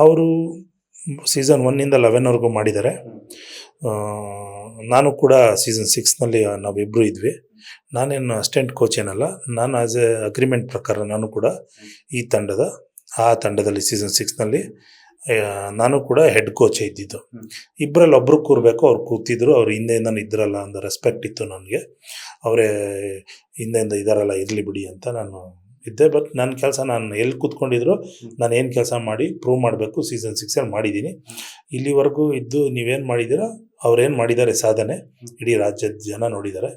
ಅವರು ಸೀಸನ್ 1ಇಂದ 11ವರೆಗೂ ಮಾಡಿದ್ದಾರೆ. ನಾನು ಕೂಡ ಸೀಸನ್ 6ನಲ್ಲಿ ನಾವಿಬ್ಬರು ಇದ್ವಿ. ನಾನೇನು ಅಸಿಸ್ಟೆಂಟ್ ಕೋಚ್ ಏನಲ್ಲ, ನಾನು ಆ್ಯಸ್ ಎ ಅಗ್ರಿಮೆಂಟ್ ಪ್ರಕಾರ ನಾನು ಕೂಡ ಈ ತಂಡದಲ್ಲಿ ಸೀಸನ್ 6ನಲ್ಲಿ ನಾನು ಕೂಡ ಹೆಡ್ ಕೋಚೇ ಇದ್ದಿದ್ದು. ಇಬ್ಬರಲ್ಲಿ ಒಬ್ಬರು ಕೂರಬೇಕು, ಅವ್ರು ಕೂತಿದ್ರು. ಅವ್ರು ಹಿಂದೆಯಿಂದ ಇದ್ರಲ್ಲ ಅಂತ ರೆಸ್ಪೆಕ್ಟ್ ಇತ್ತು ನನಗೆ. ಅವರೇ ಹಿಂದೆಯಿಂದ ಇದ್ದಾರಲ್ಲ, ಇರಲಿ ಬಿಡಿ ಅಂತ ನಾನು ಇದ್ದೆ. ಬಟ್ ನನ್ನ ಕೆಲಸ, ನಾನು ಎಲ್ಲಿ ಕೂತ್ಕೊಂಡಿದ್ರು ನಾನು ಏನು ಕೆಲಸ ಮಾಡಿ ಪ್ರೂವ್ ಮಾಡಬೇಕು, ಸೀಸನ್ 6ಅಲ್ಲಿ ಮಾಡಿದ್ದೀನಿ. ಇಲ್ಲಿವರೆಗೂ ಇದ್ದು ನೀವೇನು ಮಾಡಿದ್ದೀರಾ, ಅವ್ರೇನು ಮಾಡಿದ್ದಾರೆ ಸಾಧನೆ ಇಡೀ ರಾಜ್ಯದ ಜನ ನೋಡಿದ್ದಾರೆ.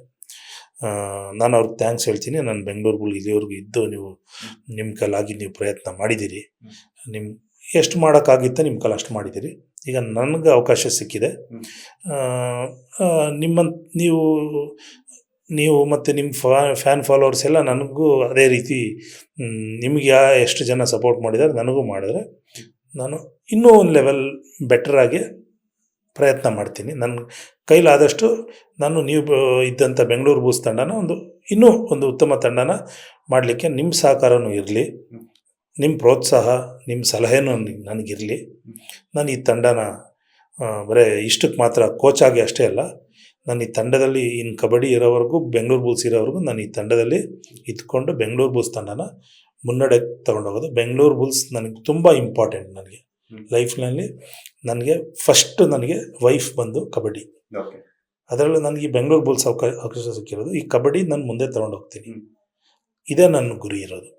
ನಾನು ಅವ್ರಿಗೆ ಥ್ಯಾಂಕ್ಸ್ ಹೇಳ್ತೀನಿ. ನಾನು ಬೆಂಗಳೂರುಗಳು ಇಲ್ಲಿವರೆಗೂ ಇದ್ದು ನೀವು ನಿಮ್ಮ ಕೈಲಾಗಿ ನೀವು ಪ್ರಯತ್ನ ಮಾಡಿದ್ದೀರಿ. ನಿಮ್ಮ ಎಷ್ಟು ಮಾಡೋಕ್ಕಾಗಿತ್ತು ನಿಮ್ಮ ಕೈಲಿ ಅಷ್ಟು ಮಾಡಿದ್ದೀರಿ. ಈಗ ನನಗೆ ಅವಕಾಶ ಸಿಕ್ಕಿದೆ. ನೀವು ಮತ್ತು ನಿಮ್ಮ ಫ್ಯಾನ್ ಫಾಲೋವರ್ಸ್ ಎಲ್ಲ ನನಗೂ ಅದೇ ರೀತಿ ನಿಮಗೆ ಎಷ್ಟು ಜನ ಸಪೋರ್ಟ್ ಮಾಡಿದ್ದಾರೆ ನನಗೂ ಮಾಡಿದ್ರೆ ನಾನು ಇನ್ನೂ ಒಂದು ಲೆವೆಲ್ ಬೆಟರಾಗಿ ಪ್ರಯತ್ನ ಮಾಡ್ತೀನಿ. ನನ್ನ ಕೈಲಾದಷ್ಟು ನೀವು ಇದ್ದಂಥ ಬೆಂಗಳೂರು ಬೂಸ್ ತಂಡನ ಇನ್ನೂ ಒಂದು ಉತ್ತಮ ತಂಡನ ಮಾಡಲಿಕ್ಕೆ ನಿಮ್ಮ ಸಹಕಾರನೂ ಇರಲಿ, ನಿಮ್ಮ ಪ್ರೋತ್ಸಾಹ, ನಿಮ್ಮ ಸಲಹೆನೂ ನನಗಿರಲಿ. ನಾನು ಈ ತಂಡನ ಬರೀ ಇಷ್ಟಕ್ಕೆ ಮಾತ್ರ ಕೋಚಾಗಿ ಅಷ್ಟೇ ಅಲ್ಲ, ನಾನು ಈ ತಂಡದಲ್ಲಿ ಇನ್ನು ಕಬಡ್ಡಿ ಇರೋವರೆಗೂ, ಬೆಂಗಳೂರು ಬುಲ್ಸ್ ಇರೋವರೆಗೂ ನಾನು ಈ ತಂಡದಲ್ಲಿ ಇದ್ಕೊಂಡು ಬೆಂಗಳೂರು ಬುಲ್ಸ್ ತಂಡನ ಮುನ್ನಡೆಗೆ ತೊಗೊಂಡೋಗೋದು. ಬೆಂಗಳೂರು ಬುಲ್ಸ್ ನನಗೆ ತುಂಬ ಇಂಪಾರ್ಟೆಂಟ್. ನನಗೆ ಲೈಫ್ನಲ್ಲಿ ನನಗೆ ವೈಫ್ ಬಂದು ಕಬಡ್ಡಿ. ಅದರಲ್ಲೂ ನನಗೆ ಬೆಂಗಳೂರು ಬುಲ್ಸ್ ಅವಕಾಶ ಸಿಕ್ಕಿರೋದು. ಈ ಕಬಡ್ಡಿ ನಾನು ಮುಂದೆ ತೊಗೊಂಡೋಗ್ತೀನಿ. ಇದೇ ನನ್ನ ಗುರಿ ಇರೋದು.